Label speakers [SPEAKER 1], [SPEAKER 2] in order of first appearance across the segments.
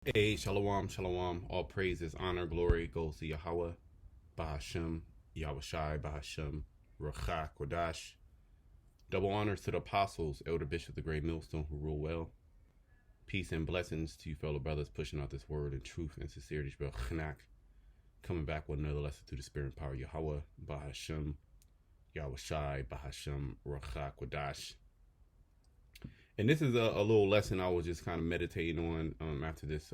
[SPEAKER 1] Hey, shalom, shalom. All praises, honor, glory goes to Yahweh, Bahashem, Yahweh Shai, Bahashem, Ruach Kodash. Double honors to the apostles, Elder Bishop, the Great Millstone, who rule well. Peace and blessings to you fellow brothers pushing out this word in truth and sincerity. Chnak, coming back with another lesson through the spirit and power. Yahweh, Bahashem, Yahweh Shai, Bahashem, Ruach Kodash. And this is a little lesson I was just kind of meditating on after this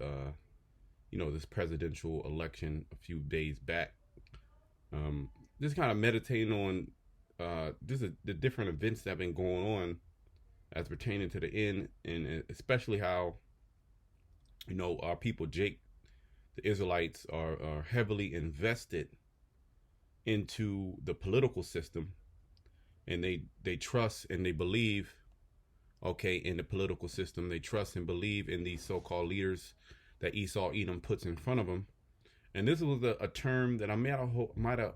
[SPEAKER 1] this presidential election a few days back. Just kind of meditating on the different events that have been going on as pertaining to the end, and especially how our people, Jake, the Israelites, are heavily invested into the political system, and they trust and they believe, in the political system. They trust and believe in these so-called leaders that Esau Edom puts in front of them. And this was a term that I might have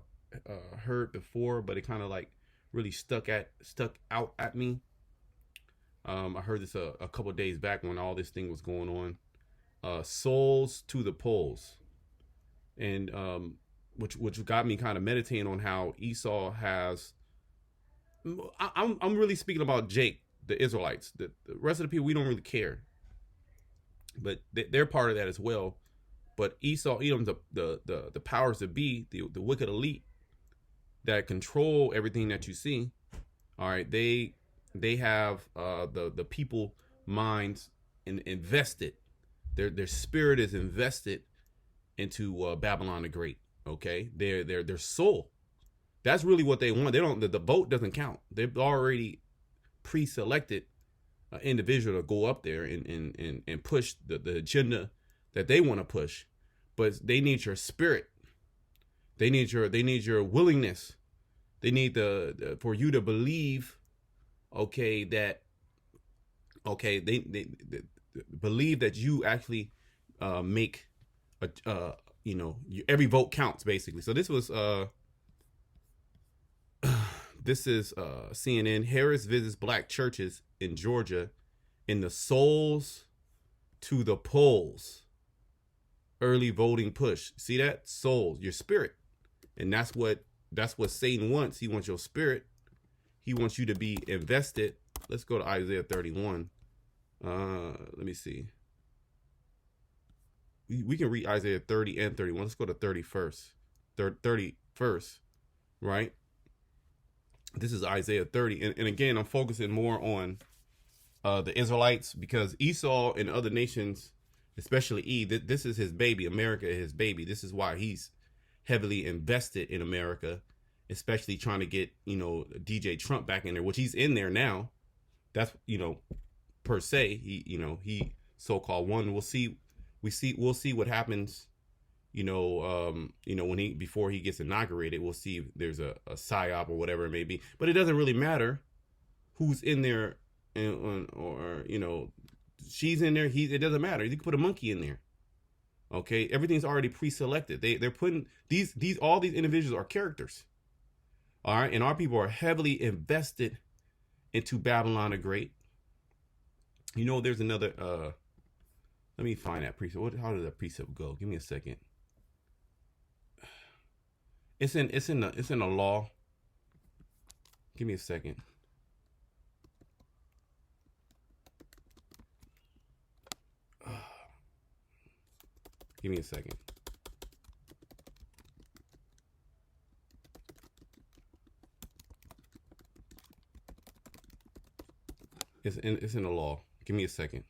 [SPEAKER 1] heard before, but it kind of like really stuck out at me. I heard this a couple of days back when all this thing was going on. Souls to the polls, and which got me kind of meditating on how Esau has. I'm really speaking about Jake, the Israelites. The rest of the people, we don't really care, but they're part of that as well. But Esau, Edom, the powers that be, the wicked elite that control everything that you see. All right, they have the people minds invested. Their spirit is invested into Babylon the Great. Okay, their soul. That's really what they want. They don't. The vote doesn't count. They've already pre-selected an individual to go up there and push the agenda that they want to push. But they need your spirit. They need your willingness. They need for you to believe, they believe that you actually make every vote counts, basically. So this was this is CNN. Harris visits black churches in Georgia in the souls to the polls early voting push. See that? Souls, your spirit. And that's what Satan wants. He wants your spirit. He wants you to be invested. Let's go to Isaiah 31. Let me see. We can read Isaiah 30 and 31. Let's go to 31st. 31st, right? This is Isaiah 30. And again, I'm focusing more on the Israelites, because Esau and other nations, especially this is his baby. America is his baby. This is why he's heavily invested in America, especially trying to get, DJ Trump back in there, which he's in there now. That's, per se, he so-called won. We'll see what happens, before he gets inaugurated. We'll see if there's a psyop or whatever it may be. But it doesn't really matter who's in there, or she's in there. It doesn't matter. You can put a monkey in there. Okay, everything's already pre-selected. They're putting all these individuals are characters. All right, and our people are heavily invested into Babylon the Great. There's another. Let me find that precept. How did that precept go? Give me a second. It's in the law. Give me a second. Give me a second. It's in the law. Give me a second.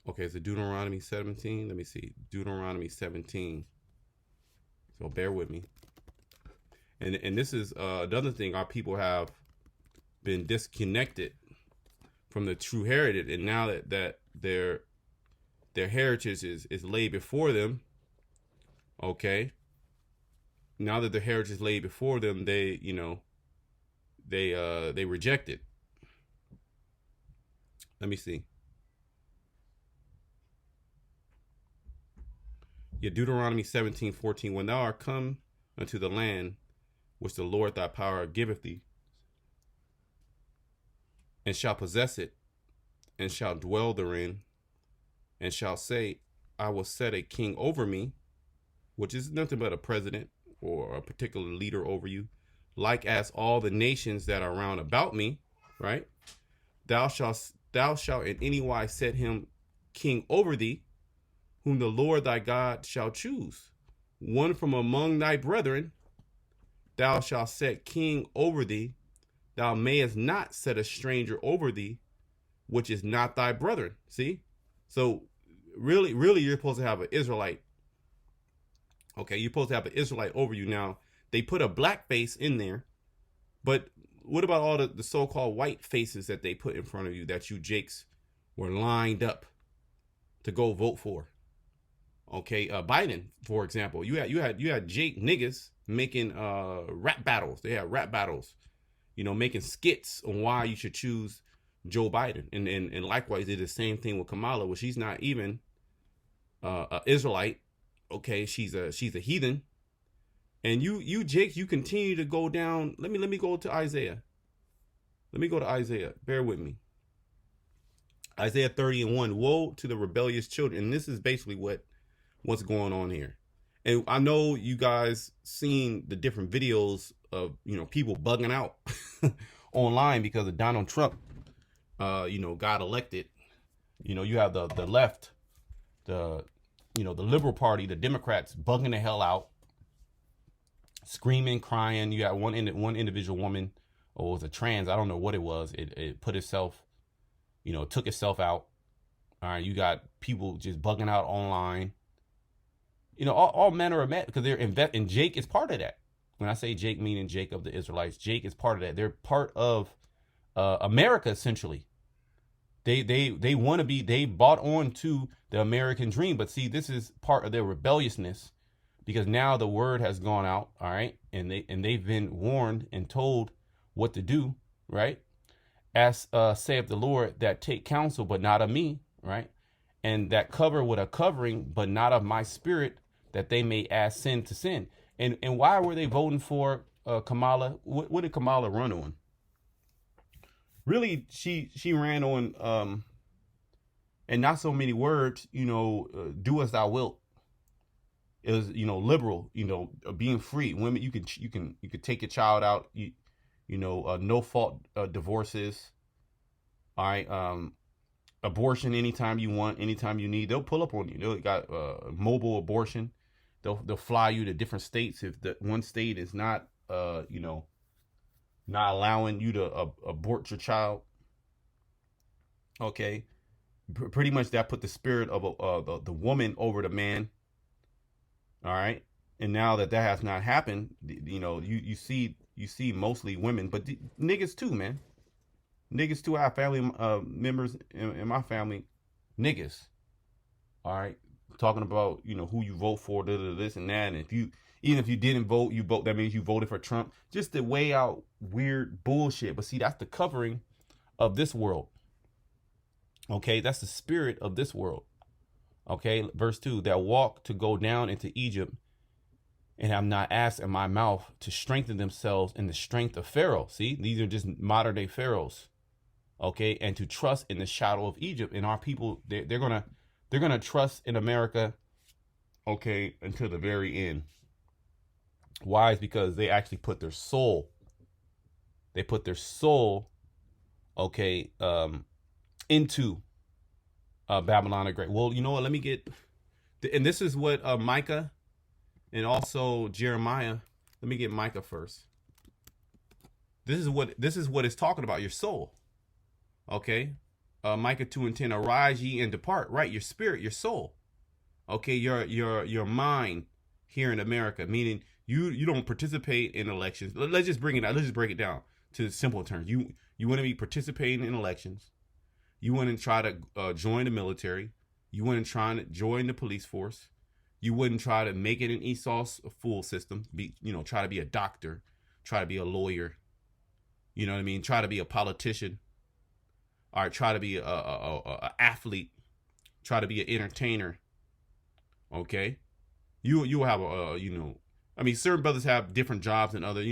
[SPEAKER 1] Okay, it's Deuteronomy 17. Let me see. Deuteronomy 17. So bear with me. And this is another thing. Our people have been disconnected from the true heritage, and now that their heritage is laid before them. Okay. Now that their heritage is laid before them, they reject it. Let me see. Yeah, Deuteronomy 17:14. When thou art come unto the land which the Lord thy power giveth thee, and shall possess it, and shall dwell therein, and shall say, I will set a king over me, which is nothing but a president or a particular leader over you, like as all the nations that are round about me, right? Thou shalt in any wise set him king over thee, whom the Lord thy God shall choose, one from among thy brethren. Thou shalt set king over thee. Thou mayest not set a stranger over thee, which is not thy brethren. See? So really, you're supposed to have an Israelite. Okay, you're supposed to have an Israelite over you. Now, they put a black face in there, but what about all the so-called white faces that they put in front of you that you Jakes were lined up to go vote for? Okay, Biden, for example, you had Jake niggas making rap battles. They had rap battles, making skits on why you should choose Joe Biden, and likewise did the same thing with Kamala, where she's not even an Israelite. Okay, she's a heathen, and you Jake, you continue to go down. Let me go to Isaiah. Let me go to Isaiah. Bear with me. Isaiah 30:1. Woe to the rebellious children. And this is basically what's going on here. And I know you guys seen the different videos of, people bugging out online because of Donald Trump, got elected. You have the left, the Liberal Party, the Democrats bugging the hell out, screaming, crying. You got one individual woman, or it was a trans, I don't know what it was. It put itself, took itself out. All right, you got people just bugging out online. All manner of because they're and Jake is part of that. When I say Jake, meaning Jake of the Israelites, Jake is part of that. They're part of America, essentially. They want to be. They bought on to the American dream, but see, this is part of their rebelliousness, because now the word has gone out. All right, and they've been warned and told what to do. Right, as saith the Lord, that take counsel, but not of me. Right, and that cover with a covering, but not of my spirit, that they may add sin to sin. And why were they voting for Kamala? What did Kamala run on? Really, she ran on, and not so many words, do as thou wilt. It was, liberal, being free. Women, you could take your child out, no fault divorces. All right, abortion anytime you want, anytime you need. They'll pull up on you. They got mobile abortion. They'll fly you to different states if the one state is not not allowing you to abort your child. Okay, pretty much that put the spirit of the woman over the man. All right, and now that has not happened, you see mostly women, but niggas too, man. Niggas too. I have family members in my family, niggas. All right, talking about who you vote for, this and that, and even if you didn't vote, you vote. That means you voted for Trump. Just to weigh out weird bullshit. But see, that's the covering of this world. Okay, that's the spirit of this world. Okay, verse 2: that walk to go down into Egypt, and have not asked in my mouth to strengthen themselves in the strength of Pharaoh. See, these are just modern day pharaohs. Okay, and to trust in the shadow of Egypt. And our people, they're gonna trust in America, okay, until the very end. Why? Is because they actually put their soul. They put their soul, okay, into Babylon the Great. Well, you know what? Let me get, and this is what Micah and also Jeremiah. Let me get Micah first. This is what it's talking about. Your soul. Okay, Micah 2:10. Arise ye and depart. Right, your spirit, your soul. Okay, your mind here in America, meaning you don't participate in elections. Let's just bring it out. Let's just break it down to simple terms. You want to be participating in elections. You want to try to join the military. You want to try to join the police force. You wouldn't try to make it an Esau's fool system. Try to be a doctor. Try to be a lawyer. You know what I mean? Try to be a politician. All right, try to be a athlete. Try to be an entertainer. Okay, you will have I mean, certain brothers have different jobs than other,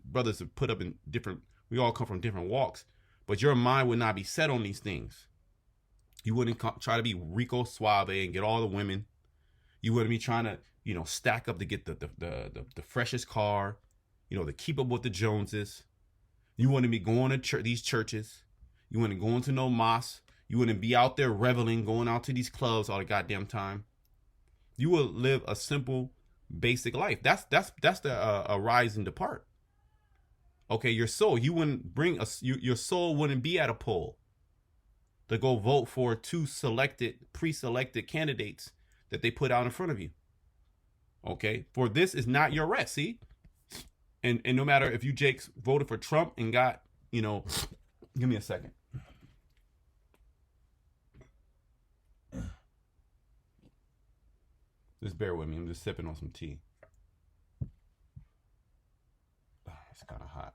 [SPEAKER 1] brothers have put up in different, we all come from different walks, but your mind would not be set on these things. You wouldn't try to be Rico Suave and get all the women. You wouldn't be trying to, stack up to get the freshest car, to keep up with the Joneses. You wouldn't be going to these churches. You wouldn't go into no mosque. You wouldn't be out there reveling, going out to these clubs all the goddamn time. You would live a simple, basic life. That's the arise and depart. Okay, your soul. You wouldn't bring your soul wouldn't be at a poll to go vote for two pre-selected candidates that they put out in front of you. Okay, for this is not your rest. See, and no matter if you Jakes voted for Trump and got, give me a second. Just bear with me. I'm just sipping on some tea. It's kind of hot.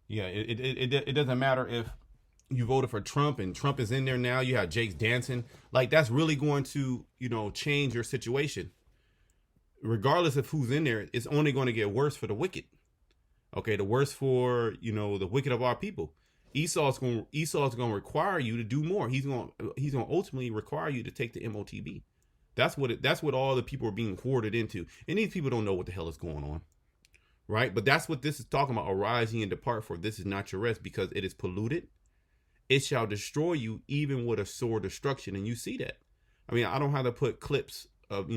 [SPEAKER 1] Yeah, it doesn't matter if you voted for Trump and Trump is in there now. You have Jakes dancing. Like, that's really going to, change your situation. Regardless of who's in there, it's only going to get worse for the wicked. Okay, the worse for, the wicked of our people. Esau's going to require you to do more. He's going to ultimately require you to take the MOTB. That's what all the people are being hoarded into. And these people don't know what the hell is going on. Right? But that's what this is talking about. Arise and depart, for this is not your rest, because it is polluted. It shall destroy you even with a sore destruction. And you see that. I mean, I don't have to put clips of,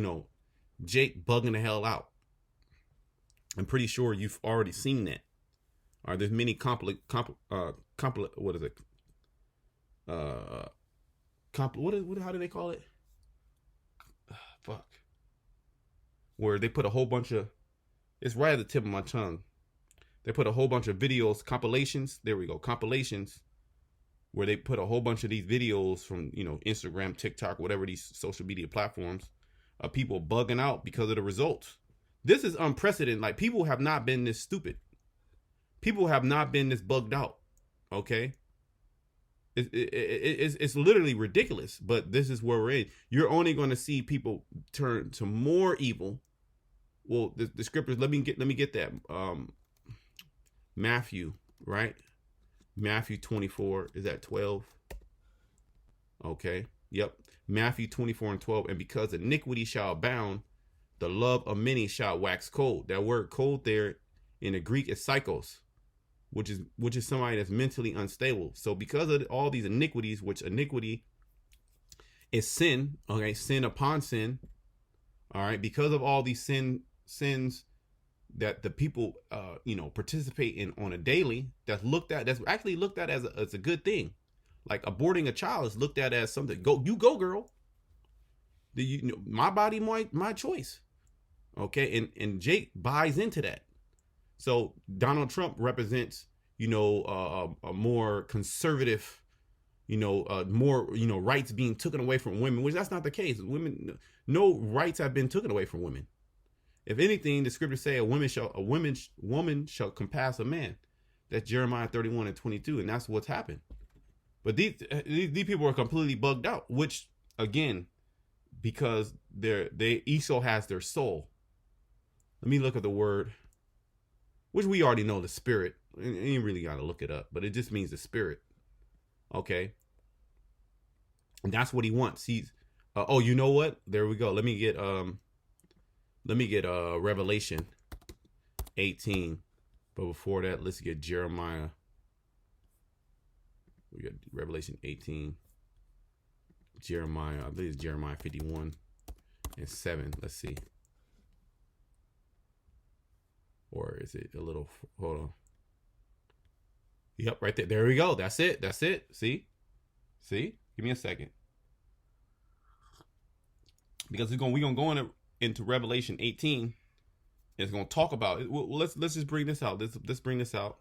[SPEAKER 1] Jake bugging the hell out. I'm pretty sure you've already seen that. All right, there's many what is it? How do they call it? Fuck. Where they put a whole bunch of, it's right at the tip of my tongue. They put a whole bunch of videos, compilations. There we go, compilations. Where they put a whole bunch of these videos from, Instagram, TikTok, whatever these social media platforms, of people bugging out because of the results. This is unprecedented. Like, people have not been this stupid. People have not been this bugged out. Okay? It's literally ridiculous, but this is where we're in. You're only going to see people turn to more evil. Well, the scriptures, let me get that. Matthew, right? Matthew 24, is that 12? Okay. Yep. Matthew 24 and 12. And because iniquity shall abound, the love of many shall wax cold. That word cold there in the Greek is psychos, which is somebody that's mentally unstable. So because of all these iniquities, which iniquity is sin, okay, sin upon sin. All right. Because of all these sins that the people, participate in on a daily, that's actually looked at as a good thing. Like, aborting a child is looked at as something. You go, girl. My body, my choice. Okay, and Jake buys into that. So Donald Trump represents, a more conservative, more, rights being taken away from women, which that's not the case. Women, no rights have been taken away from women. If anything, the scriptures say a woman shall compass a man. That's Jeremiah 31 and 22, and that's what's happened. But these people are completely bugged out, which, again, because Esau has their soul. Let me look at the word, which we already know, the spirit. You ain't really got to look it up, but it just means the spirit. Okay. And that's what he wants. He's, oh, you know what? There we go. Let me get Revelation 18. But before that, let's get Jeremiah. We got Revelation 18. Jeremiah, I believe it's Jeremiah 51 and 7. Let's see. Or is it a little, hold on. Yep, right there. There we go. That's it. See? Give me a second. Because we're gonna go into Revelation 18. It's gonna talk about it. Well, let's just bring this out. Let's bring this out.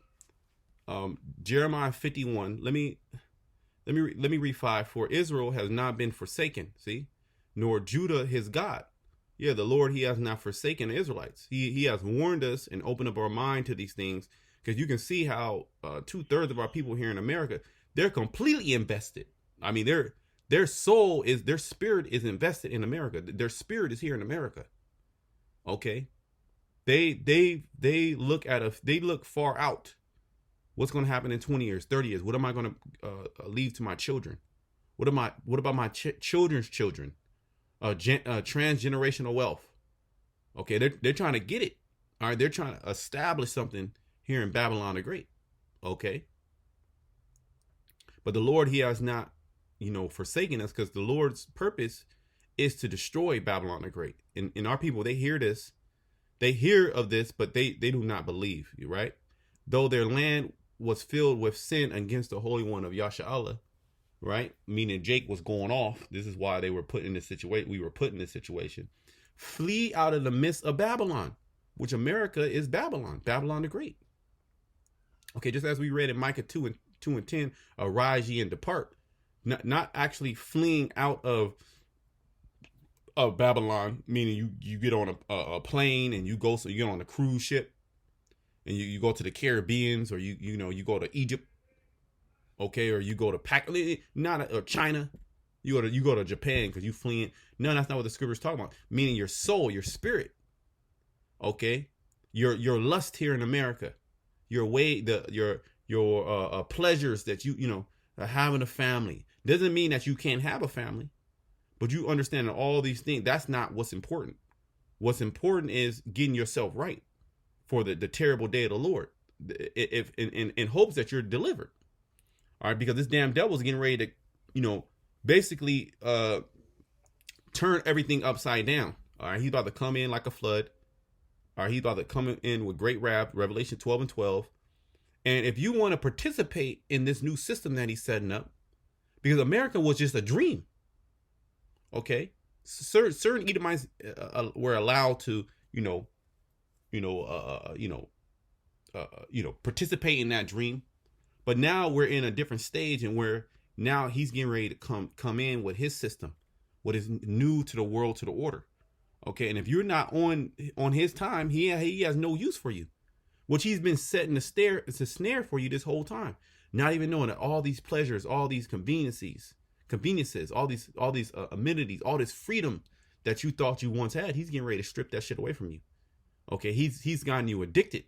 [SPEAKER 1] Jeremiah 51. Let me read 5. For Israel has not been forsaken, see, nor Judah his God. Yeah, the Lord, he has not forsaken the Israelites. He has warned us and opened up our mind to these things, because you can see how 2/3 of our people here in America, they're completely invested. I mean, their spirit is invested in America. Their spirit is here in America. Okay. They look far out. What's going to happen in 20 years, 30 years? What am I going to leave to my children? What about my children's children? Transgenerational wealth. Okay, they're trying to get it. All right, they're trying to establish something here in Babylon the Great. Okay, but the Lord, He has not, forsaken us, because the Lord's purpose is to destroy Babylon the Great. And our people, they hear this, they hear of this, but they do not believe. Right? Though their land was filled with sin against the Holy One of Yasharahla, right? Meaning Jake was going off. This is why they were put in this situation. We were put in this situation. Flee out of the midst of Babylon, which America is Babylon, Babylon the Great. Okay, just as we read in Micah 2 and 10, arise ye and depart. Not actually fleeing out of Babylon, meaning you get on a plane and you get on a cruise ship and you go to the Caribbeans, or you go to Egypt, okay, or you go to China, you go to Japan because you fleeing. No, that's not what the scriptures talking about. Meaning your soul, your spirit, okay, your lust here in America, your pleasures that having a family doesn't mean that you can't have a family, but you understand that all these things, that's not what's important. What's important is getting yourself right for the terrible day of the Lord, if in hopes that you're delivered. All right, because this damn devil's getting ready to, basically turn everything upside down. All right, he's about to come in like a flood. All right, he's about to come in with great wrath, Revelation 12 and 12. And if you want to participate in this new system that he's setting up, because America was just a dream, okay? Certain Edomites were allowed to, participate in that dream. But now we're in a different stage, and where now he's getting ready to come in with his system, what is new to the world, to the order. Okay, and if you're not on his time, he has no use for you, which he's been setting it's a snare for you this whole time. Not even knowing that all these pleasures, all these conveniences, all these amenities, all this freedom that you thought you once had, he's getting ready to strip that shit away from you. Okay, he's gotten you addicted.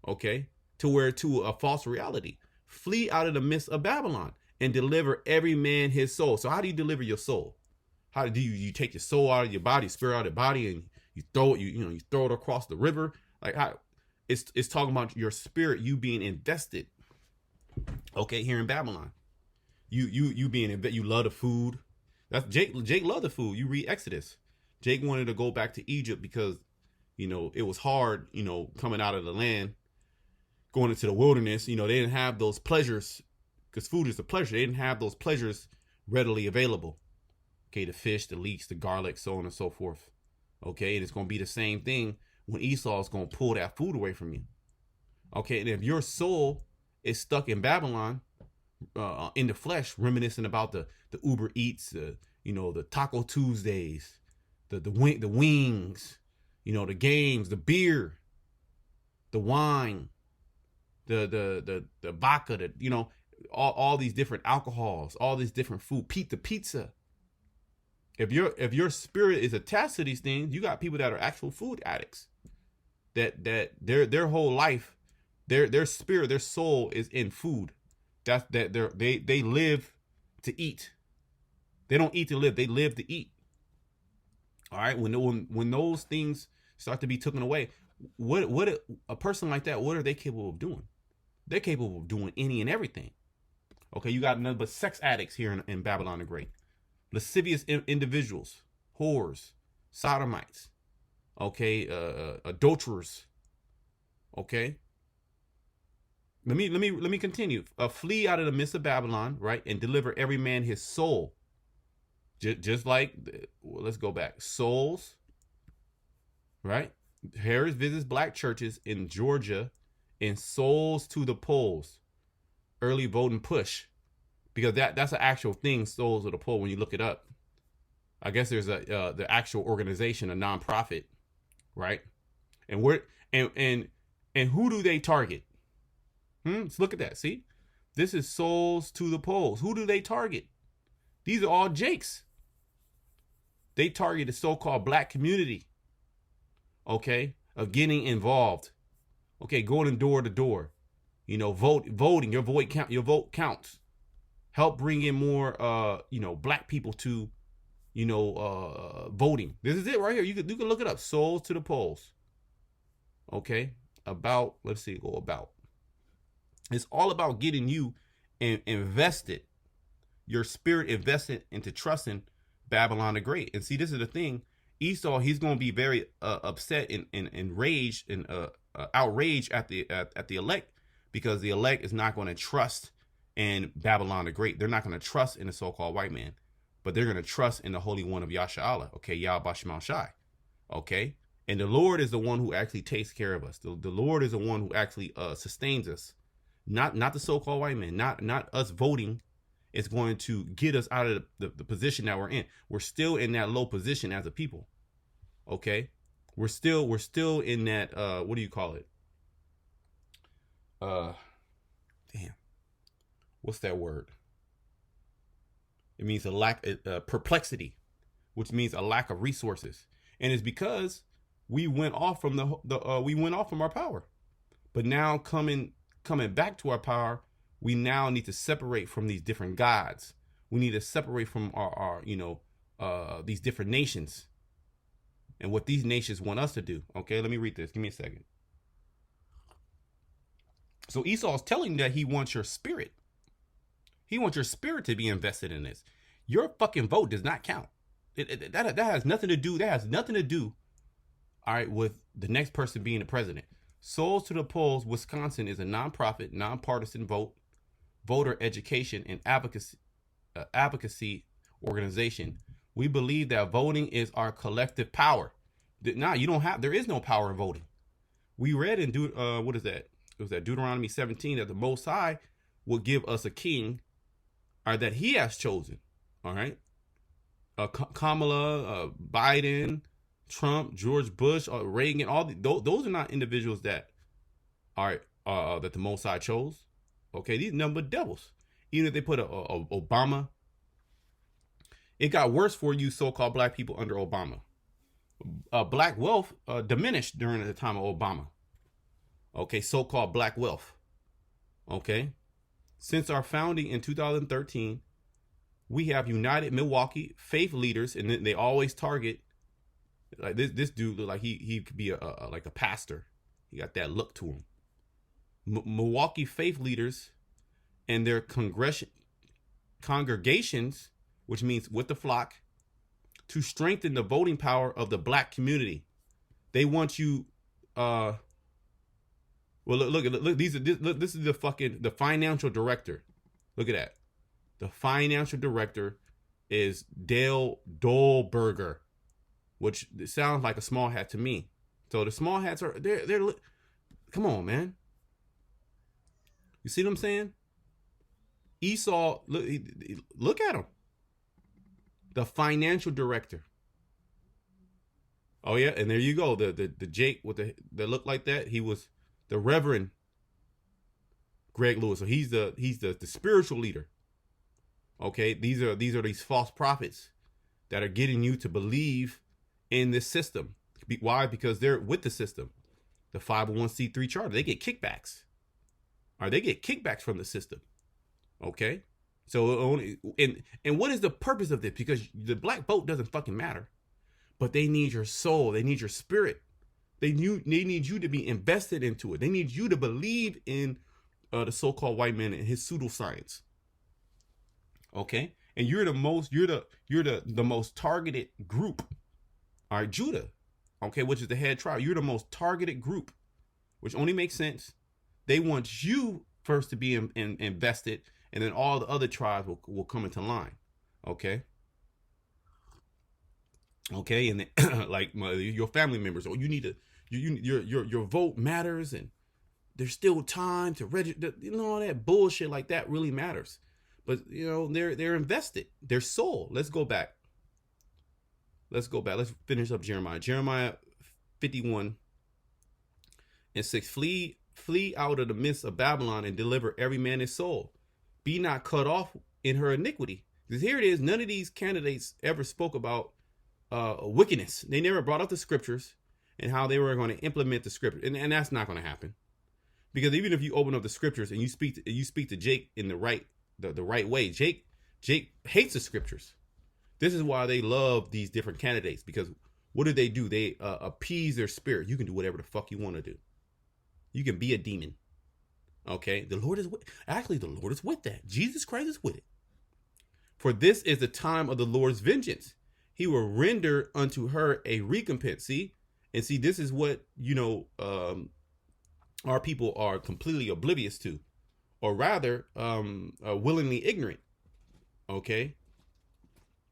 [SPEAKER 1] Okay, to a false reality. Flee out of the midst of Babylon and deliver every man his soul. So how do you deliver your soul? How do you take your soul out of your body, spirit out of the body, and you throw it, you throw it across the river? Like, how it's talking about your spirit, you being invested. Okay, here in Babylon, you being you love the food. That's Jake loved the food. You read Exodus. Jake wanted to go back to Egypt because it was hard, coming out of the land, going into the wilderness. They didn't have those pleasures, because food is a pleasure. They didn't have those pleasures readily available. Okay, the fish, the leeks, the garlic, so on and so forth. Okay, and it's going to be the same thing when Esau is going to pull that food away from you. Okay, and if your soul is stuck in Babylon, in the flesh, reminiscing about the Uber Eats, the Taco Tuesdays, the wings, the games, the beer, the wine, the vodka, all these different alcohols, all these different food, pizza. If your spirit is attached to these things, you got people that are actual food addicts. That their whole life, their spirit, their soul is in food. They live to eat. They don't eat to live. They live to eat. All right. When those things start to be taken away, what a person like that, what are they capable of doing? They're capable of doing any and everything. Okay, you got none but sex addicts here in Babylon the Great. Lascivious individuals, whores, sodomites, okay, adulterers. Okay. Let me continue. Flee out of the midst of Babylon, right, and deliver every man his soul. Just like, let's go back. Souls, right? Harris visits black churches in Georgia, and souls to the polls. Early voting push, because that's an actual thing. Souls to the poll. When you look it up, I guess there's the actual organization, a nonprofit, right? And and who do they target? Let's look at that. See, this is souls to the polls. Who do they target? These are all Jakes. They target the so-called black community. Okay, of getting involved. Okay, going door to door. Voting. Your vote counts. Help bring in more black people to voting. This is it right here. You can look it up. Souls to the polls. Okay. About, let's see, go about. It's all about getting you invested, your spirit invested into trusting Babylon the Great. And see, this is the thing. Esau, he's going to be very upset and enraged and outraged at the elect, because the elect is not going to trust in Babylon the Great. They're not going to trust in the so-called white man, but they're going to trust in the Holy One of Yasha'Allah. Okay, Yahweh Shema Shai. Okay, and the Lord is the one who actually takes care of us. The Lord is the one who actually sustains us. Not the so-called white man. Not us voting is going to get us out of the position that we're in. We're still in that low position as a people. Okay, we're still in that what do you call it? Damn, what's that word? It means a lack of perplexity, which means a lack of resources, and it's because we went off from we went off from our power. But now coming back to our power, we now need to separate from these different gods. We need to separate from our these different nations and what these nations want us to do. Okay, let me read this. Give me a second. So Esau is telling you that he wants your spirit. He wants your spirit to be invested in this. Your fucking vote does not count. That has nothing to do. That has nothing to do. All right, with the next person being the president. Souls to the Polls, Wisconsin is a nonprofit, nonpartisan voter education and advocacy organization. We believe that voting is our collective power. Now there is no power in voting. We read in what is that? It was that Deuteronomy 17 that the Most High will give us a king, or that He has chosen. All right, Kamala, Biden, Trump, George Bush, Reagan, those are not individuals that are that the Most High chose. Okay, these number devils. Even if they put a Obama, it got worse for you so-called black people under Obama. Black wealth diminished during the time of Obama. Okay, so-called black wealth. Okay, since our founding in 2013, we have united Milwaukee faith leaders, and they always target. Like this dude look like he could be like a pastor. He got that look to him. Milwaukee faith leaders and their congregations, which means with the flock, to strengthen the voting power of the black community. They want you. Well, look. This is the financial director. Look at that. The financial director is Dale Dolberger, which sounds like a small hat to me. So the small hats are they're come on, man. You see what I'm saying? Esau, look at him. The financial director. Oh yeah, and there you go. The Jake with the look like that. He was the Reverend Greg Lewis. So he's the spiritual leader. Okay, these are these false prophets that are getting you to believe in this system. Why? Because they're with the system. The 501c3 charter, they get kickbacks. Or they get kickbacks from the system. Okay? So, and what is the purpose of this? Because the black vote doesn't fucking matter. But they need your soul. They need your spirit. They need you to be invested into it. They need you to believe in the so-called white man and his pseudoscience. Okay? And you're the most targeted group. All right, Judah, okay, which is the head tribe. You're the most targeted group, which only makes sense. They want you first to be invested, and then all the other tribes will come into line. Okay. Okay, and then, like your family members, or you need to, your vote matters, and there's still time to register. All that bullshit like that really matters. But they're invested. Their soul. Let's go back. Let's finish up Jeremiah. Jeremiah 51:6. Flee out of the midst of Babylon and deliver every man his soul. Be not cut off in her iniquity. Because here it is. None of these candidates ever spoke about wickedness. They never brought up the scriptures, and how they were going to implement the scripture. And that's not going to happen. Because even if you open up the scriptures and you speak to Jake in the right way, Jake hates the scriptures. This is why they love these different candidates, because what do? They appease their spirit. You can do whatever the fuck you want to do. You can be a demon. Okay? The Lord is with that. Jesus Christ is with it. For this is the time of the Lord's vengeance. He will render unto her a recompense. See? And see, this is what, our people are completely oblivious to, or rather, willingly ignorant. Okay?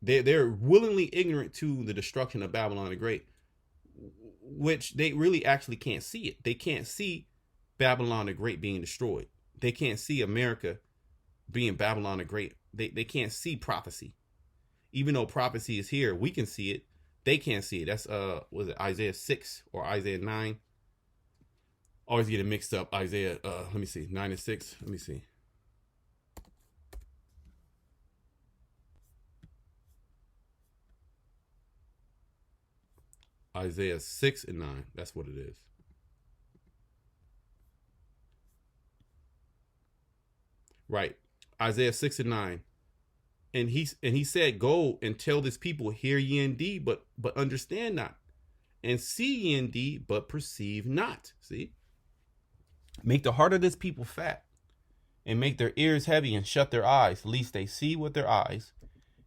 [SPEAKER 1] They're willingly ignorant to the destruction of Babylon the Great, which they really actually can't see it. They can't see Babylon the Great being destroyed. They can't see America being Babylon the Great. They can't see prophecy. Even though prophecy is here, we can see it. They can't see it. That's was it Isaiah 6 or Isaiah 9? Always get it mixed up. Isaiah, let me see, 9 and 6. Let me see. Isaiah 6 and 9. That's what it is. Right. Isaiah 6 and 9. And he said, go and tell this people, hear ye indeed, but understand not. And see ye indeed, but perceive not. See? Make the heart of this people fat, and make their ears heavy, and shut their eyes, lest they see with their eyes,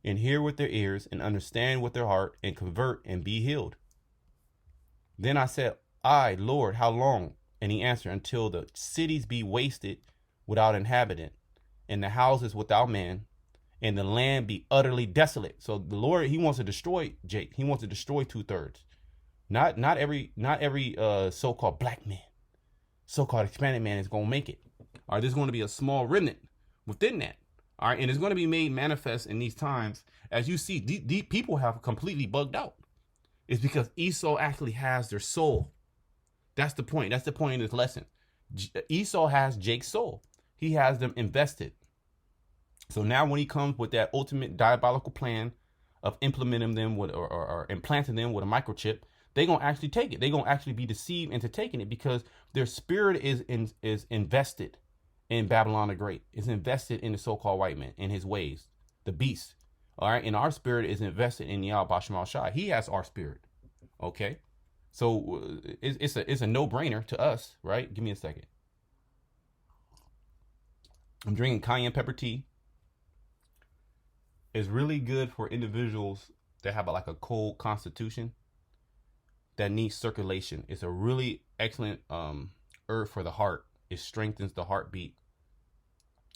[SPEAKER 1] and hear with their ears, and understand with their heart, and convert, and be healed. Then I said, I, Lord, how long? And he answered, until the cities be wasted without inhabitant, and the houses without man, and the land be utterly desolate. So the Lord, he wants to destroy Jake. He wants to destroy 2/3. Not every so-called black man, so-called Hispanic man is going to make it. All right, there's going to be a small remnant within that. All right, and it's going to be made manifest in these times. As you see, these people have completely bugged out. It's because Esau actually has their soul. That's the point. That's the point of this lesson. Esau has Jake's soul. He has them invested. So now when he comes with that ultimate diabolical plan of implementing them with or implanting them with a microchip, they're going to actually take it. They're going to actually be deceived into taking it because their spirit is invested in Babylon the Great. It's invested in the so-called white man, in his ways, the beast. All right. And our spirit is invested in Yahweh Bashem Al Shai. He has our spirit. Okay. So it's a no-brainer to us, right? Give me a second. I'm drinking cayenne pepper tea. It's really good for individuals that have like a cold constitution that needs circulation. It's a really excellent herb for the heart. It strengthens the heartbeat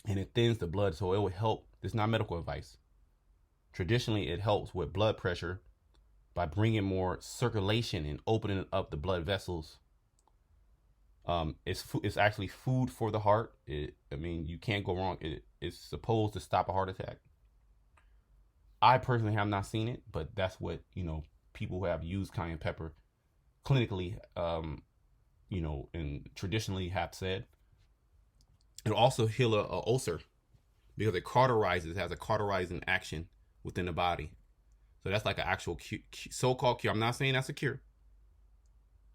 [SPEAKER 1] and it thins the blood, so it will help. It's not medical advice. Traditionally, it helps with blood pressure by bringing more circulation and opening up the blood vessels. It's actually food for the heart. You can't go wrong. It's supposed to stop a heart attack. I personally have not seen it, but that's what, people who have used cayenne pepper clinically, and traditionally have said. It'll also heal a ulcer because it has a cauterizing action within the body. So that's like an actual so-called cure. I'm not saying that's a cure.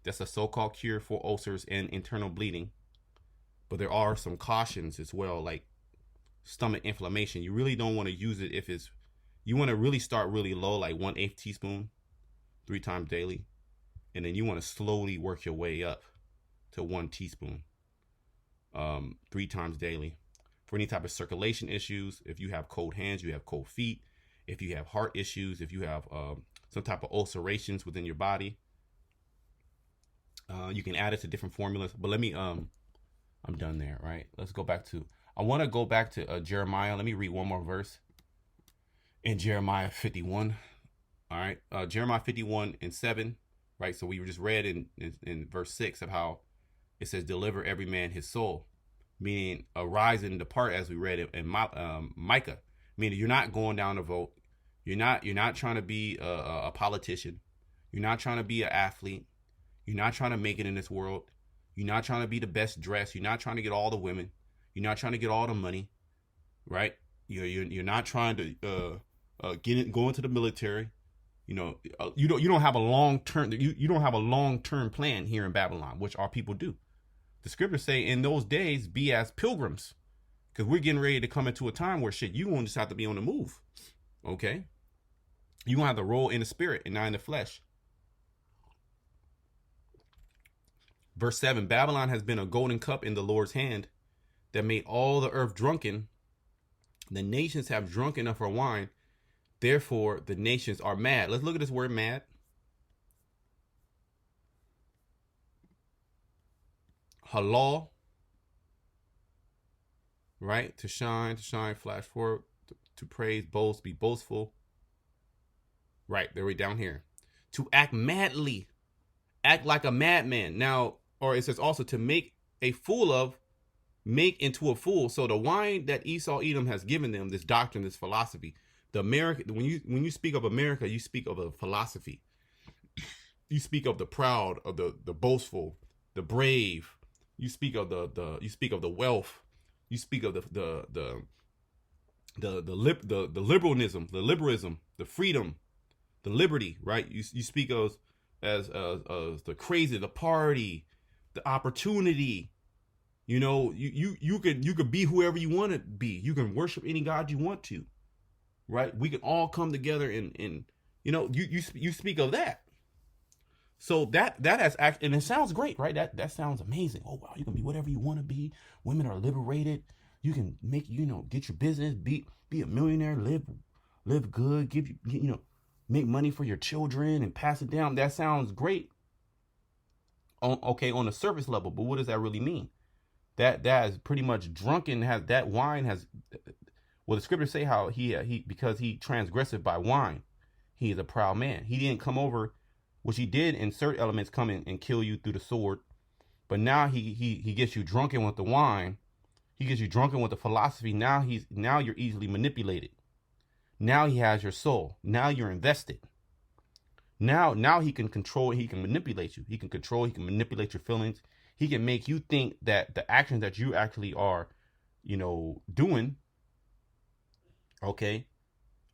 [SPEAKER 1] That's a so-called cure for ulcers and internal bleeding. But there are some cautions as well, like stomach inflammation. You really don't want to use it if you want to really start really low, like 1/8 teaspoon, 3 times daily. And then you want to slowly work your way up to 1 teaspoon, 3 times daily. For any type of circulation issues, if you have cold hands, you have cold feet, if you have heart issues, if you have some type of ulcerations within your body, you can add it to different formulas. But let me, I'm done there, right? I want to go back to Jeremiah. Let me read one more verse. In Jeremiah 51, all right, Jeremiah 51 and 7, right? So we just read in verse 6 of how it says, deliver every man his soul, meaning arise and depart, as we read in Micah, meaning you're not going down to vote. You're not trying to be a politician. You're not trying to be an athlete. You're not trying to make it in this world. You're not trying to be the best dressed. You're not trying to get all the women. You're not trying to get all the money, right? You're not trying to go into the military. You don't have a long term. You don't have a long term plan here in Babylon, which our people do. The scriptures say in those days be as pilgrims, because we're getting ready to come into a time where you won't just have to be on the move. Okay, you gonna have to roll in the spirit and not in the flesh. Verse 7, Babylon has been a golden cup in the Lord's hand that made all the earth drunken. The nations have drunk enough of wine. Therefore, the nations are mad. Let's look at this word mad. Halal. Right? To shine, flash forward, to praise, boast, be boastful. Right, they're right down here. To act madly. Act like a madman. Now, or it says also to make a fool of, make into a fool. So the wine that Esau Edom has given them, this doctrine, this philosophy, when you speak of America, you speak of a philosophy. You speak of the proud, of the boastful, the brave. You speak of the wealth. You speak of the liberalism, the freedom, the liberty, right? You speak of as the crazy, the party, the opportunity. You could be whoever you want to be. You can worship any God you want to, right? We can all come together and you speak of that. So that has actually, and it sounds great, right? That sounds amazing. Oh wow, you can be whatever you want to be. Women are liberated. You can make get your business, be a millionaire, live good, make money for your children and pass it down. That sounds great. On the surface level, but what does that really mean? That is pretty much drunken. That wine has. Well, the scriptures say how he because he transgressed by wine, he is a proud man. He didn't come over, which he did in certain elements, come in and kill you through the sword, but now he gets you drunken with the wine. He gets you drunken with the philosophy. Now you're easily manipulated. Now he has your soul. Now you're invested. Now he can control. He can manipulate you. He can control. He can manipulate your feelings. He can make you think that the actions that you actually are, doing, okay,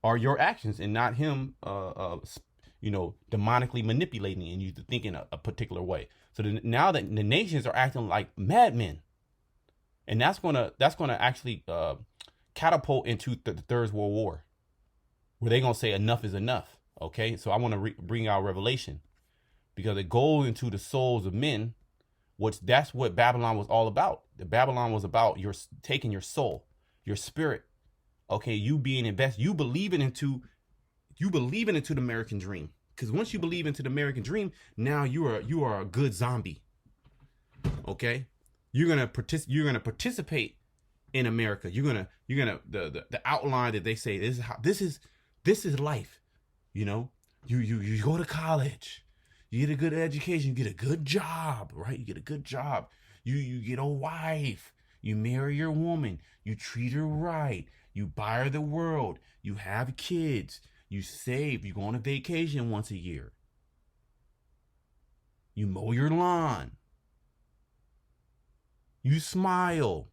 [SPEAKER 1] are your actions and not him, demonically manipulating and you to think in a particular way. So now that the nations are acting like madmen, and that's gonna actually catapult into the Third World War, where they're gonna say enough is enough. Okay, so I want to bring out Revelation, because it goes into the souls of men, which that's what Babylon was all about. The Babylon was about taking your soul, your spirit. Okay, you being invested, you believing into the American dream. Because once you believe into the American dream, now you are a good zombie. Okay, you're gonna participate in America. You're gonna the outline that they say this is life. You go to college, you get a good education, you get a good job, right? You get a good job. You get a wife, you marry your woman, you treat her right, you buy her the world, you have kids, you save, you go on a vacation once a year, you mow your lawn, you smile.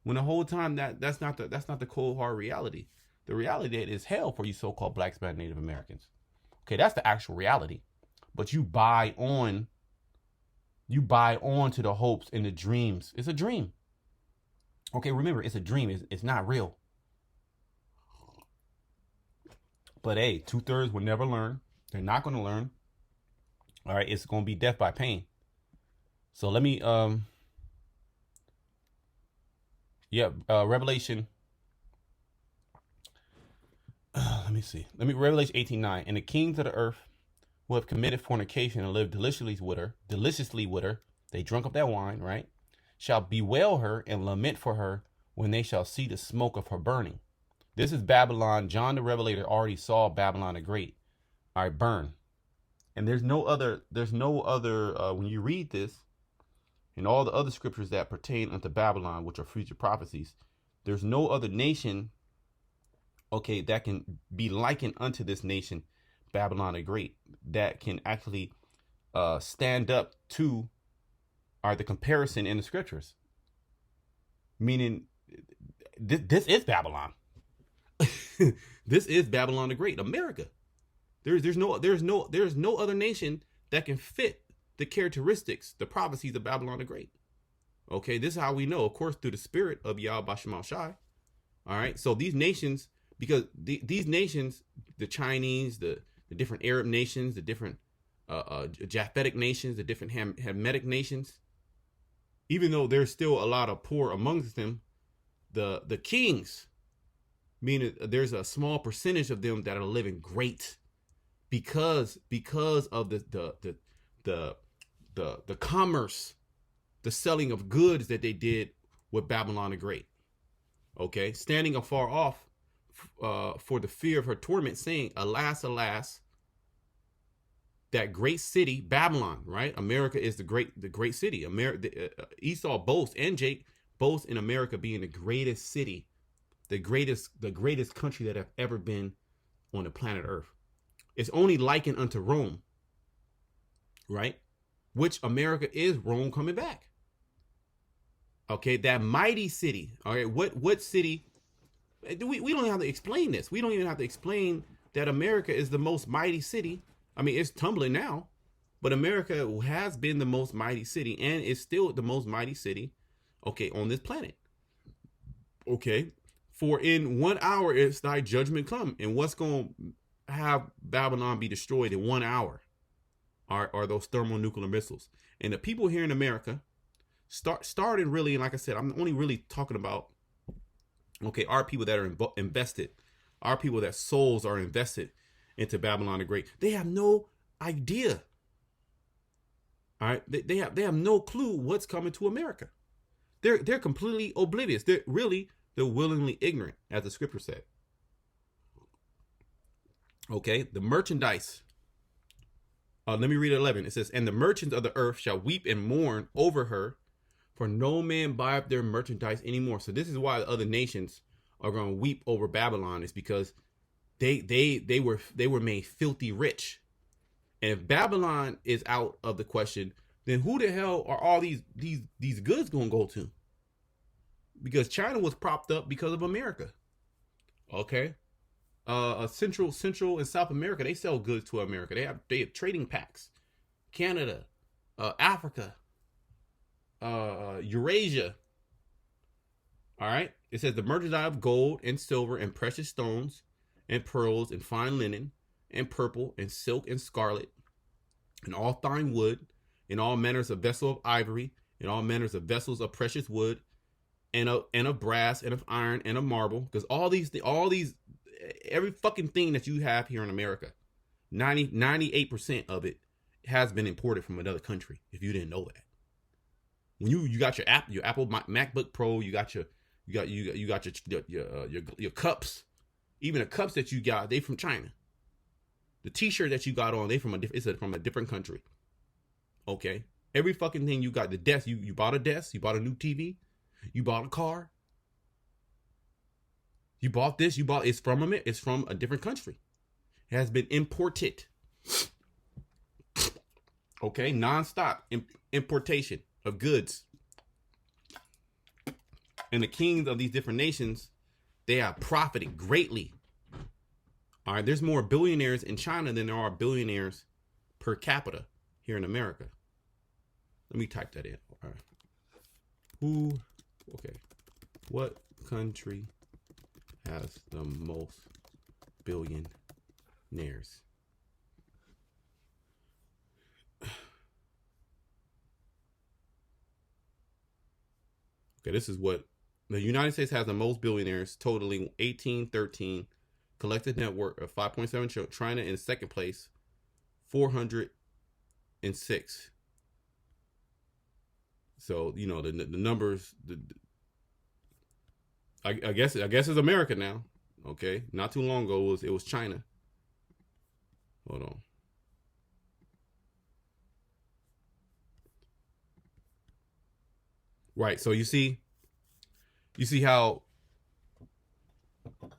[SPEAKER 1] When the whole time that's not the cold hard reality. The reality is hell for you so-called Black, Hispanic, Native Americans. Okay, that's the actual reality. But you buy on to the hopes and the dreams. It's a dream. Okay, remember, it's a dream. It's not real. But hey, 2/3 will never learn. They're not going to learn. All right, it's going to be death by pain. So let me, Revelation. Let me see. Revelation 18:9. And the kings of the earth who have committed fornication and lived deliciously with her, they drunk up that wine, right? Shall bewail her and lament for her when they shall see the smoke of her burning. This is Babylon. John the Revelator already saw Babylon the Great, all right, burn. And there's no other, when you read this and all the other scriptures that pertain unto Babylon, which are future prophecies, there's no other nation, okay, that can be likened unto this nation, Babylon the Great, that can actually stand up to the comparison in the scriptures. Meaning, this is Babylon. This is Babylon the Great, America. There's no other nation that can fit the characteristics, the prophecies of Babylon the Great. Okay, this is how we know, of course, through the spirit of Yahweh Bashem Shai. All right, so these nations, because these nations, the Chinese, the different Arab nations, the different Japhetic nations, the different Hamitic nations, even though there's still a lot of poor amongst them, the kings, meaning there's a small percentage of them that are living great because of the commerce, the selling of goods that they did with Babylon the Great. Okay, standing afar off for the fear of her torment, saying, "Alas, alas, that great city Babylon." Right, America is the great city. Esau boasts, and Jake boasts in America being the greatest city, the greatest country that have ever been on the planet Earth. It's only likened unto Rome, right? Which America is Rome coming back. Okay, that mighty city. All right, what city? We don't even have to explain this. We don't even have to explain that America is the most mighty city. I mean, it's tumbling now, but America has been the most mighty city and is still the most mighty city, okay, on this planet. Okay, for in 1 hour is thy judgment come. And what's going to have Babylon be destroyed in 1 hour are those thermonuclear missiles. And the people here in America started really, and like I said, I'm only really talking about, okay, our people that are invested, our people that souls are invested into Babylon the Great. They have no idea. All right, they have no clue what's coming to America. They're completely oblivious. They're willingly ignorant, as the scripture said. Okay, the merchandise. Let me read 11. It says, "And the merchants of the earth shall weep and mourn over her, for no man buyeth their merchandise anymore." So this is why the other nations are going to weep over Babylon, is because they were made filthy rich. And if Babylon is out of the question, then who the hell are all these goods going to go to? Because China was propped up because of America. Okay, Central and South America, they sell goods to America. They have trading pacts. Canada, Africa, Eurasia. All right. It says the merchandise of gold and silver and precious stones and pearls and fine linen and purple and silk and scarlet and all fine wood and all manners of vessel of ivory and all manners of vessels of precious wood and of brass and of iron and of marble. Because all these every fucking thing that you have here in America, 98% of it has been imported from another country. If you didn't know that, when you got your Apple MacBook Pro, you got your cups, even the cups that you got, they from China. The T-shirt that you got on, from a different country. Okay, every fucking thing you got, the desk, you bought a desk, you bought a new TV, you bought a car. You bought this, it's from a different country. It has been imported. Okay, non-stop importation of goods. And the kings of these different nations, they have profited greatly. All right, there's more billionaires in China than there are billionaires per capita here in America. Let me type that in. All right. What country has the most billionaires? Okay, this is what the United States has the most billionaires, totaling 1813, collective net worth of 5.7 trillion. China in second place, 406. So the numbers. I guess it's America now. Okay, not too long ago it was China. Hold on. Right. So you see how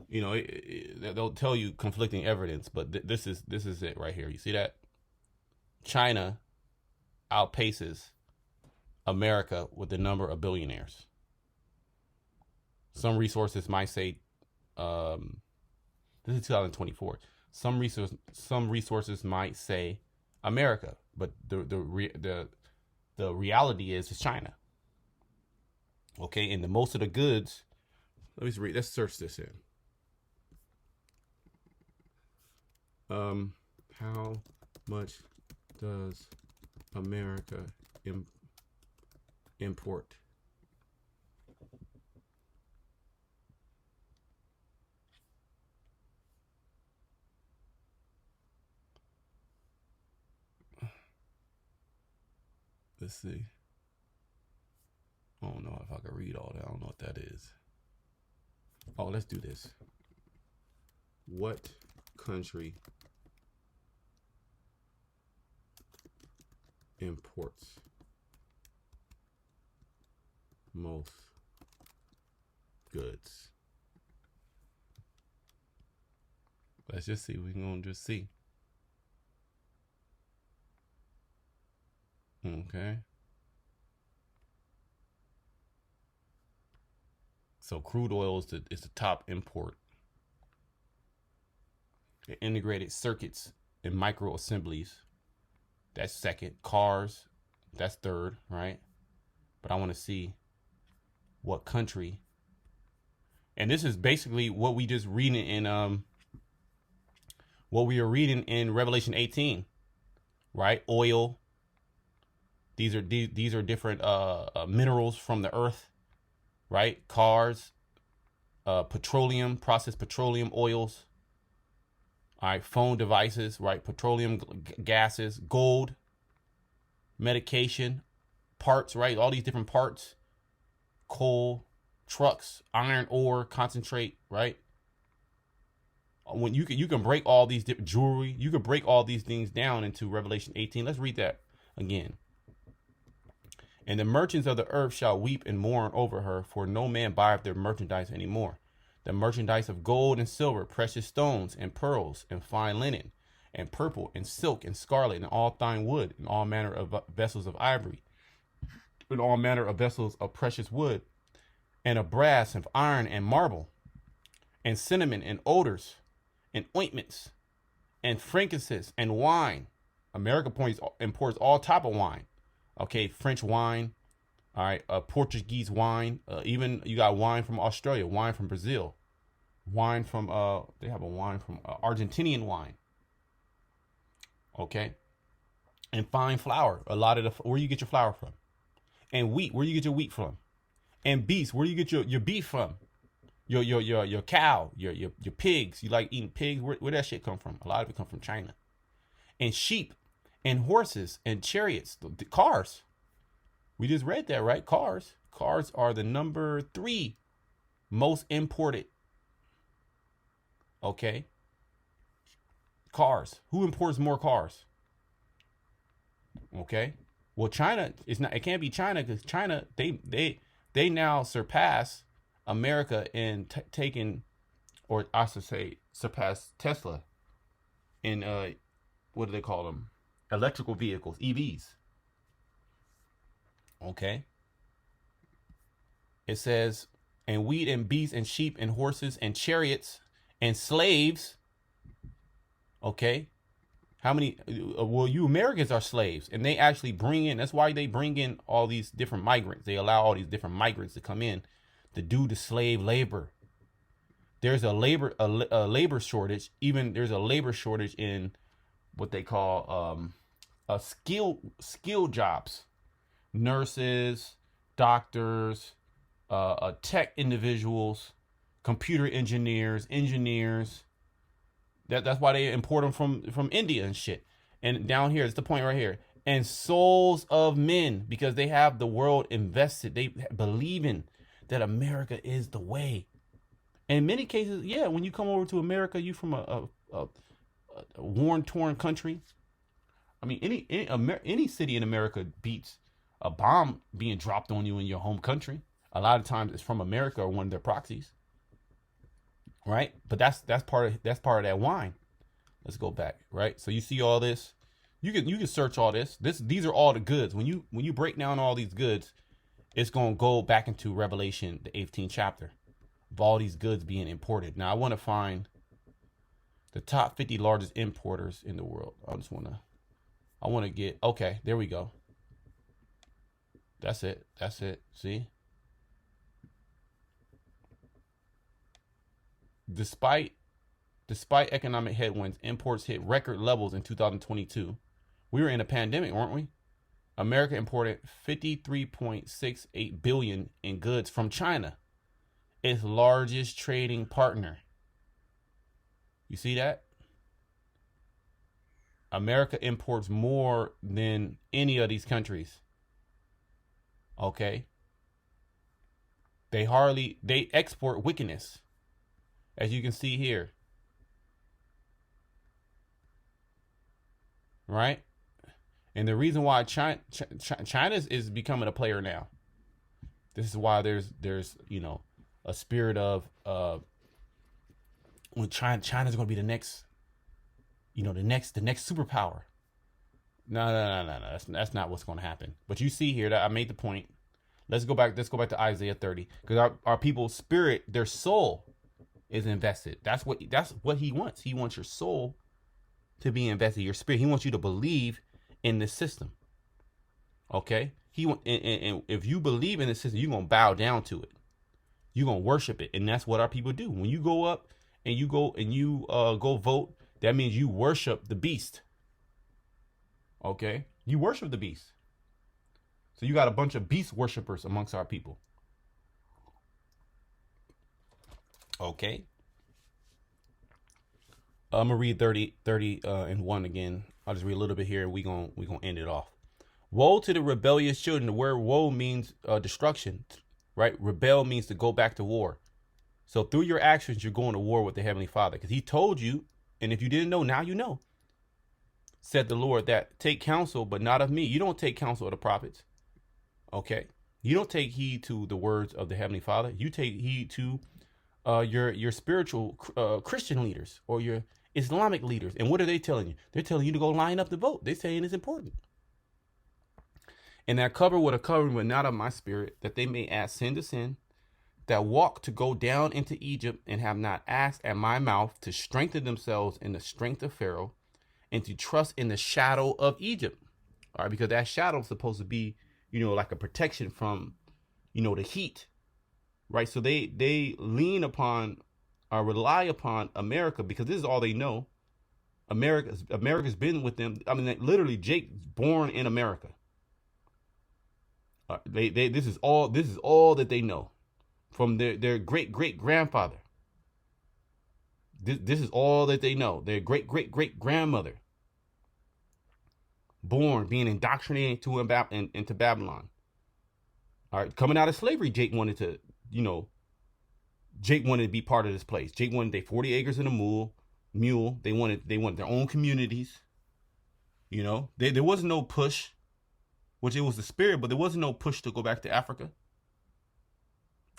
[SPEAKER 1] they'll tell you conflicting evidence, but this is it right here. You see that China outpaces America with the number of billionaires. Some resources might say this is 2024. Some resources might say America, but the reality is it's China. Okay, and the most of the goods. Let's search this in. How much does America import? Let's see. I don't know if I can read all that. I don't know what that is. Oh, let's do this. What country imports most goods? Let's just see. We're going to just see. Okay. So crude oil is the top import. Integrated circuits and micro assemblies, that's second. Cars, that's third, right? But I want to see what country. And this is basically what we just reading in what we are reading in Revelation 18, right? Oil. These are different minerals from the earth, right? Cars, petroleum, processed petroleum oils. All right, phone devices, right? Petroleum gases, gold, medication, parts, right? All these different parts, coal, trucks, iron ore, concentrate, right? When you can break all these different jewelry, you can break all these things down into Revelation 18. Let's read that again. And the merchants of the earth shall weep and mourn over her, for no man buyeth their merchandise anymore. The merchandise of gold and silver, precious stones and pearls and fine linen and purple and silk and scarlet and all fine wood and all manner of vessels of ivory and all manner of vessels of precious wood and of brass and of iron and marble and cinnamon and odors and ointments and frankincense and wine. America imports all type of wine. Okay, French wine, all right, Portuguese wine, even you got wine from Australia, wine from Brazil, wine from they have a wine from Argentinian wine. Okay, and fine flour. A lot of where you get your flour from, and wheat. Where you get your wheat from, and beef. Where you get your beef from, your cow, your pigs. You like eating pigs? Where that shit come from? A lot of it come from China, and sheep. And horses and chariots, the cars. We just read that, right? Cars are the number 3 most imported. Okay. Cars. Who imports more cars? Okay. Well, China is not. It can't be China because China they now surpass America in taking, or I should say, surpass Tesla in what do they call them? Electrical vehicles, EVs. Okay. It says, and wheat and beasts and sheep and horses and chariots and slaves. Okay. How many? Well, you Americans are slaves, and they actually bring in. That's why they bring in all these different migrants. They allow all these different migrants to come in to do the slave labor. There's a labor shortage. Even there's a labor shortage in what they call skill jobs, nurses, doctors, tech individuals, computer engineers. That's why they import them from India and shit. And down here, it's the point right here. And souls of men, because they have the world invested. They believe in that America is the way. And in many cases, yeah, when you come over to America, you from a war-torn country. I mean, any city in America beats a bomb being dropped on you in your home country. A lot of times it's from America or one of their proxies, right? But that's part of that wine. Let's go back, right? So you see all this. You can search all this. These are all the goods. When you break down all these goods, it's gonna go back into Revelation, the 18th chapter, of all these goods being imported. Now I want to find The top 50 largest importers in the world. I want to get, okay, there we go. That's it. See? Despite economic headwinds, imports hit record levels in 2022. We were in a pandemic, weren't we? America imported 53.68 billion in goods from China, its largest trading partner. You see that? America imports more than any of these countries. Okay? They export wickedness, as you can see here. Right? And the reason why China is becoming a player now. This is why there's a spirit of when China's going to be the next, the next superpower. No. That's not what's going to happen. But you see here that I made the point. Let's go back to Isaiah 30, because our people's spirit, their soul, is invested. That's what he wants. He wants your soul to be invested, your spirit. He wants you to believe in this system. Okay? And if you believe in this system, you're going to bow down to it. You're going to worship it. And that's what our people do. When you go up and you go vote, that means you worship the beast. Okay? You worship the beast. So you got a bunch of beast worshipers amongst our people. Okay? I'm gonna read 30 and 1 again. I'll just read a little bit here. We gonna end it off. Woe to the rebellious children. The word woe means destruction, right? Rebel means to go back to war. So through your actions, you're going to war with the Heavenly Father, because He told you, and if you didn't know, now you know. Said the Lord, that take counsel, but not of me. You don't take counsel of the prophets. Okay, you don't take heed to the words of the Heavenly Father. You take heed to your spiritual Christian leaders or your Islamic leaders. And what are they telling you? They're telling you to go line up to vote. They're saying it's important. And that cover with a covering, but not of my spirit, that they may add sin to sin, that walk to go down into Egypt, and have not asked at my mouth to strengthen themselves in the strength of Pharaoh, and to trust in the shadow of Egypt. All right, because that shadow is supposed to be, like a protection from, the heat. Right? So they lean upon or rely upon America, because this is all they know. America's been with them. I mean, literally, Jake's born in America. This is all that they know from their great grandfather. This is all that they know. Their great grandmother, born, being indoctrinated into Babylon. All right, coming out of slavery, Jake wanted to be part of this place. Jake wanted their 40 acres and a mule. They wanted their own communities. There was no push, which it was the spirit, but there wasn't no push to go back to Africa,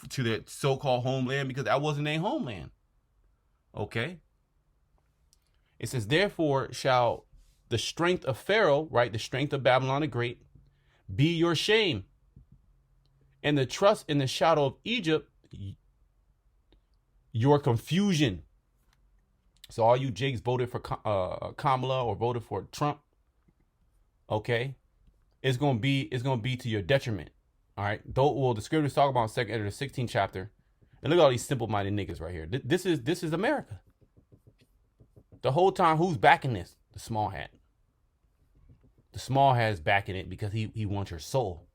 [SPEAKER 1] to their so-called homeland, because that wasn't their homeland. Okay. It says, therefore shall the strength of Pharaoh, right, the strength of Babylon the Great, be your shame, and the trust in the shadow of Egypt, your confusion. So all you Jakes voted for Kamala or voted for Trump, okay, it's gonna be to your detriment. All right. The scriptures talk about in 2 Ezra 16th chapter, and look at all these simple-minded niggas right here. This is America. The whole time, who's backing this? The small hat. The small hat is backing it because he wants your soul.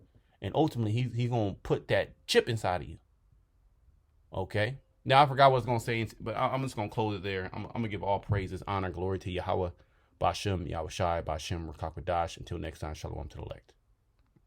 [SPEAKER 1] And ultimately, he's going to put that chip inside of you. Okay? Now, I forgot what I was going to say, but I'm just going to close it there. I'm going to give all praises, honor, glory to Yahweh, Bashem, Yahweh Shai, Bashem, Rakakwadash. Until next time, shalom to the elect.